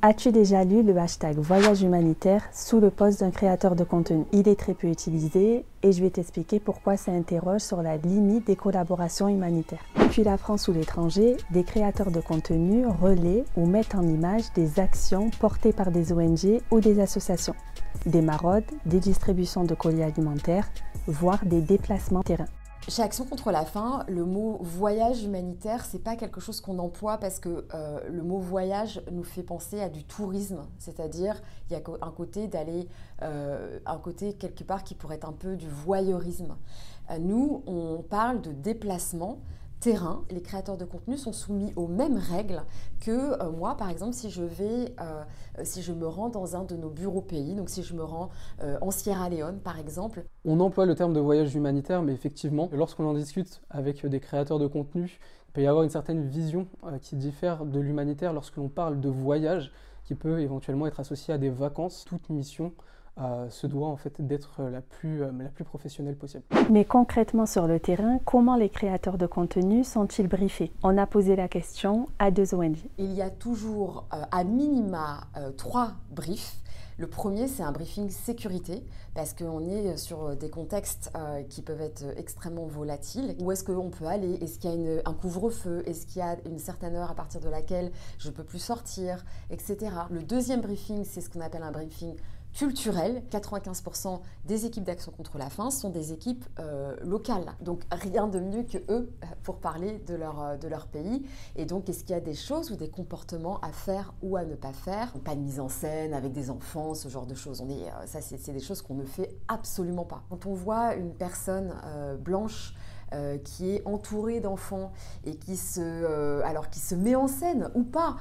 As-tu déjà lu le hashtag voyage humanitaire sous le post d'un créateur de contenu? Il est très peu utilisé et je vais t'expliquer pourquoi ça interroge sur la limite des collaborations humanitaires. Depuis la France ou l'étranger, des créateurs de contenu relaient ou mettent en image des actions portées par des ONG ou des associations, des maraudes, des distributions de colis alimentaires, voire des déplacements terrain. Chez Action contre la faim, le mot voyage humanitaire, c'est pas quelque chose qu'on emploie parce que le mot voyage nous fait penser à du tourisme, c'est-à-dire il y a un côté d'aller, un côté quelque part qui pourrait être un peu du voyeurisme. Nous, on parle de déplacement terrain. Les créateurs de contenu sont soumis aux mêmes règles que moi, par exemple, si je me rends dans un de nos bureaux pays, donc si je me rends en Sierra Leone, par exemple. On emploie le terme de voyage humanitaire, mais effectivement, lorsqu'on en discute avec des créateurs de contenu, il peut y avoir une certaine vision qui diffère de l'humanitaire lorsque l'on parle de voyage, qui peut éventuellement être associé à des vacances. Toute mission se doit en fait d'être la plus professionnelle possible. Mais concrètement sur le terrain, comment les créateurs de contenu sont-ils briefés? On a posé la question à 2 ONG. Il y a toujours à minima 3 briefs. Le premier, c'est un briefing sécurité, parce qu'on est sur des contextes qui peuvent être extrêmement volatiles. Où est-ce qu'on peut aller? Est-ce qu'il y a un couvre-feu? Est-ce qu'il y a une certaine heure à partir de laquelle je ne peux plus sortir, etc. Le deuxième briefing, c'est ce qu'on appelle un briefing culturel. 95% des équipes d'Action contre la faim sont des équipes locales. Donc rien de mieux que eux pour parler de leur pays. Et donc est-ce qu'il y a des choses ou des comportements à faire ou à ne pas faire? Pas de mise en scène avec des enfants, ce genre de choses. Ça c'est des choses qu'on ne fait absolument pas. Quand on voit une personne blanche qui est entourée d'enfants et qui se met en scène ou pas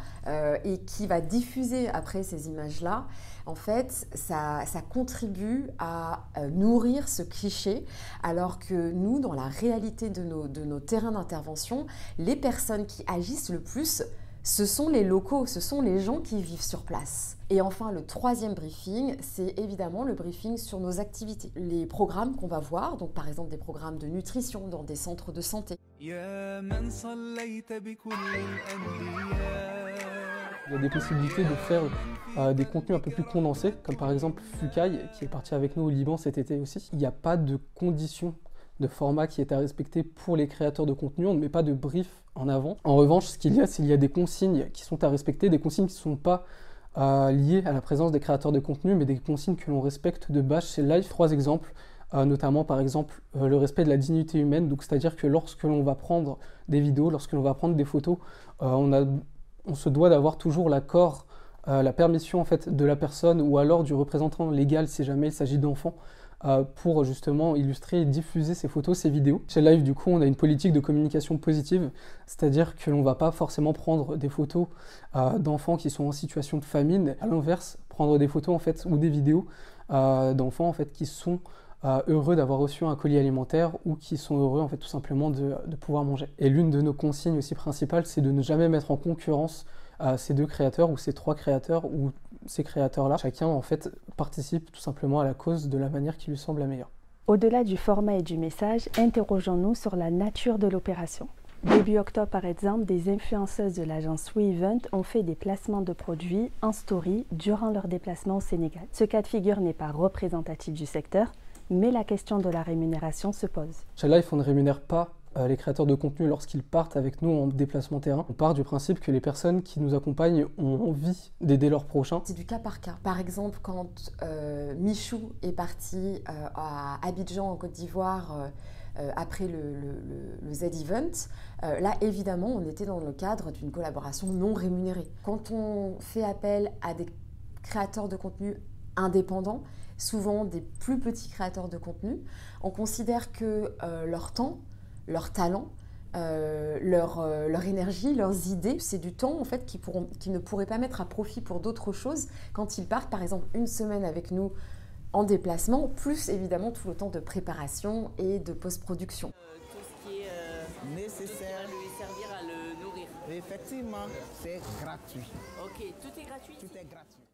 et qui va diffuser après ces images-là, en fait, ça contribue à nourrir ce cliché, alors que nous, dans la réalité de nos terrains d'intervention, les personnes qui agissent le plus, ce sont les locaux, ce sont les gens qui vivent sur place. Et enfin, le troisième briefing, c'est évidemment le briefing sur nos activités. Les programmes qu'on va voir, donc par exemple des programmes de nutrition dans des centres de santé. Il y a des possibilités de faire des contenus un peu plus condensés, comme par exemple Fukai, qui est parti avec nous au Liban cet été aussi. Il n'y a pas de conditions de format qui est à respecter pour les créateurs de contenu, on ne met pas de brief en avant. En revanche, ce qu'il y a, c'est qu'il y a des consignes qui sont à respecter, des consignes qui ne sont pas liées à la présence des créateurs de contenu, mais des consignes que l'on respecte de base chez Live. 3 exemples, notamment par exemple le respect de la dignité humaine, donc c'est-à-dire que lorsque l'on va prendre des vidéos, lorsque l'on va prendre des photos, on se doit d'avoir toujours l'accord, la permission en fait de la personne ou alors du représentant légal si jamais il s'agit d'enfants, pour justement illustrer et diffuser ces photos, ces vidéos. Chez Live, du coup, on a une politique de communication positive, c'est-à-dire que l'on ne va pas forcément prendre des photos d'enfants qui sont en situation de famine. À l'inverse, prendre des photos en fait ou des vidéos d'enfants en fait qui sont heureux d'avoir reçu un colis alimentaire ou qui sont heureux en fait tout simplement de pouvoir manger. Et l'une de nos consignes aussi principales, c'est de ne jamais mettre en concurrence ces 2 créateurs ou ces 3 créateurs ou ces créateurs-là. Chacun en fait participe tout simplement à la cause de la manière qui lui semble la meilleure. Au-delà du format et du message, interrogeons-nous sur la nature de l'opération. Début octobre, par exemple, des influenceuses de l'agence WeEvent ont fait des placements de produits en story durant leur déplacement au Sénégal. Ce cas de figure n'est pas représentatif du secteur, mais la question de la rémunération se pose. Chez Live, on ne rémunère pas les créateurs de contenu lorsqu'ils partent avec nous en déplacement terrain. On part du principe que les personnes qui nous accompagnent ont envie d'aider leurs prochains. C'est du cas par cas. Par exemple, quand Michou est parti à Abidjan en Côte d'Ivoire après le Z-Event, là évidemment on était dans le cadre d'une collaboration non rémunérée. Quand on fait appel à des créateurs de contenu indépendants, souvent des plus petits créateurs de contenu, on considère que leur temps, leur talent, leur énergie, leurs idées, c'est du temps en fait qu'ils ne pourraient pas mettre à profit pour d'autres choses quand ils partent par exemple une semaine avec nous en déplacement, plus évidemment tout le temps de préparation et de post-production. Tout ce qui est nécessaire à lui servir à le nourrir. Effectivement, c'est gratuit. Ok, tout est gratuit? Tout est gratuit.